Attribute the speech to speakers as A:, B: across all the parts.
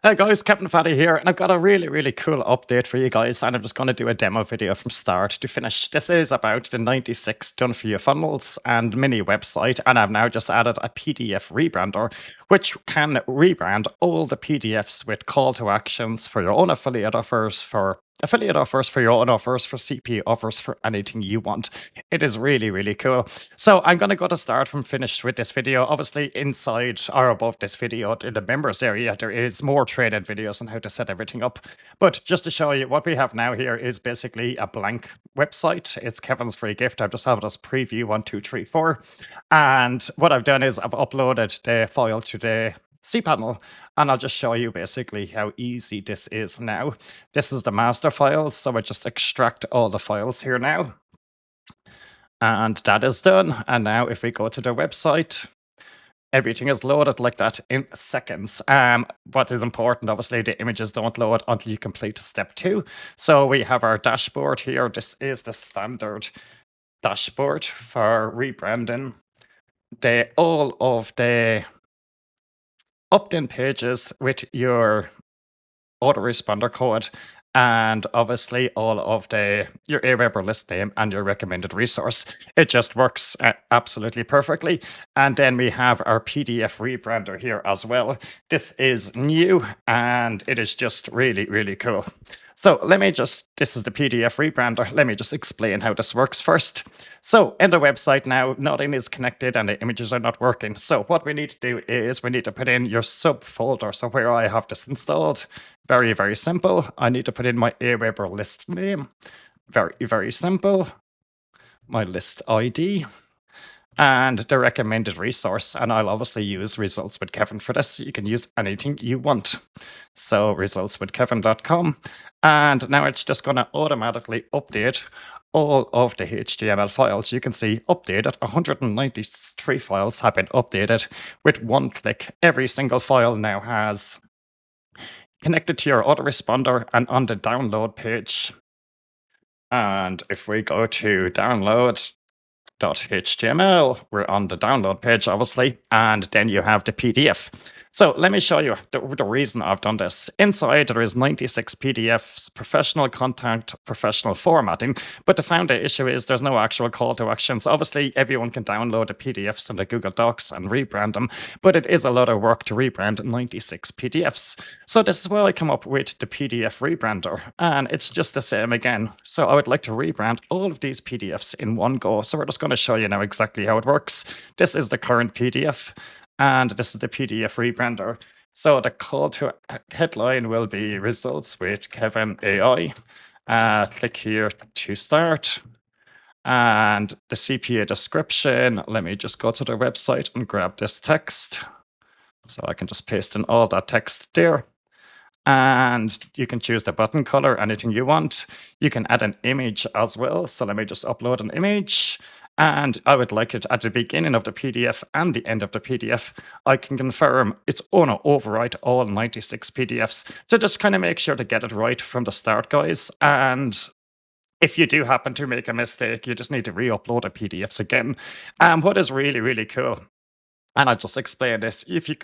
A: Hey guys, Captain Fatty here, and I've got a really cool update for you guys. And I'm just going to do a demo video from start to finish. This is about the 96 done for you funnels and mini website, and I've now just added a PDF rebrander, which can rebrand all the PDFs with call to actions for your own affiliate offers for your own offers, for CP offers, for anything you want. It is really cool. So I'm going to go to start from finish with this video. Obviously, inside or above this video in the members area, there is more training videos on how to set everything up. But just to show you, what we have now here is basically a blank website. It's Kevin's free gift. I've just have it as preview 1, 2, 3, 4. And what I've done is I've uploaded the file to the cPanel, and I'll just show you basically how easy this is now. This is the master files, so I just extract all the files here now. And that is done. And now if we go to the website, everything is loaded like that in seconds. What is important, obviously, the images don't load until you complete step 2. So we have our dashboard here. This is the standard dashboard for rebranding. All of the opt-in pages with your autoresponder code, and obviously all of your Aweber list name and your recommended resource. It just works absolutely perfectly. And then we have our PDF rebrander here as well. This is new and it is just really cool. So this is the PDF rebrander. Let me just explain how this works first. So in the website now, nothing is connected and the images are not working. So what we need to do is we need to put in your subfolder. So where I have this installed, very simple. I need to put in my Aweber list name. Very simple. My list ID. And the recommended resource. And I'll obviously use Results with Kevin for this. You can use anything you want. So resultswithkevin.com. And now it's just going to automatically update all of the HTML files. You can see updated. 193 files have been updated with one click. Every single file now has connected to your autoresponder and on the download page. And if we go to download.html, we're on the download page, obviously, and then you have the PDF. So let me show you the reason I've done this. Inside, there is 96 PDFs, professional content, professional formatting, but the founder issue is there's no actual call to actions. Obviously, everyone can download the PDFs in the Google Docs and rebrand them, but it is a lot of work to rebrand 96 PDFs. So this is where I come up with the PDF rebrander, and it's just the same again. So I would like to rebrand all of these PDFs in one go. So we're just going to show you now exactly how it works. This is the current PDF, and this is the PDF rebrander. So the call to headline will be Results with Kevin AI. Click here to start. And the CPA description, let me just go to the website and grab this text. So I can just paste in all that text there. And you can choose the button color, anything you want. You can add an image as well. So let me just upload an image. And I would like it at the beginning of the PDF and the end of the PDF. I can confirm it's going to overwrite all 96 PDFs. So just kind of make sure to get it right from the start, guys. And if you do happen to make a mistake, you just need to re-upload the PDFs again. What is really cool, and I'll just explain this. If you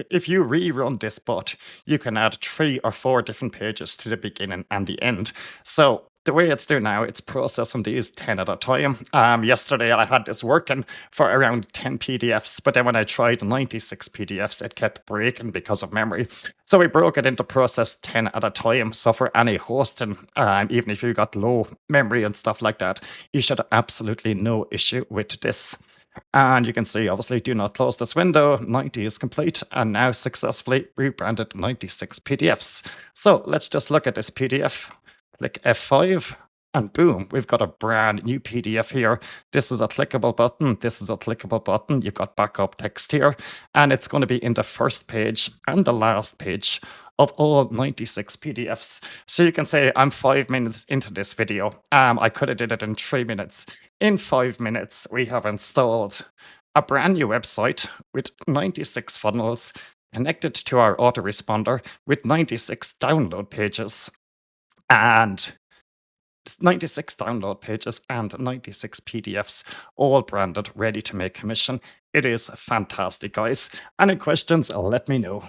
A: rerun this bot, you can add 3 or 4 different pages to the beginning and the end. So the way it's doing now, it's processing these 10 at a time. Yesterday, I had this working for around 10 PDFs, but then when I tried 96 PDFs, it kept breaking because of memory. So we broke it into process 10 at a time. So for any hosting, even if you got low memory and stuff like that, you should have absolutely no issue with this. And you can see, obviously, do not close this window. 90 is complete and now successfully rebranded 96 PDFs. So let's just look at this PDF. Click F5 and boom, we've got a brand new PDF here. This is a clickable button. This is a clickable button. You've got backup text here, and it's going to be in the first page and the last page of all 96 PDFs. So you can say, I'm 5 minutes into this video. I could have did it in 3 minutes. In 5 minutes, we have installed a brand new website with 96 funnels connected to our autoresponder with 96 download pages and 96 download pages and 96 PDFs, all branded, ready to make commission. It is fantastic, guys. Any questions, let me know.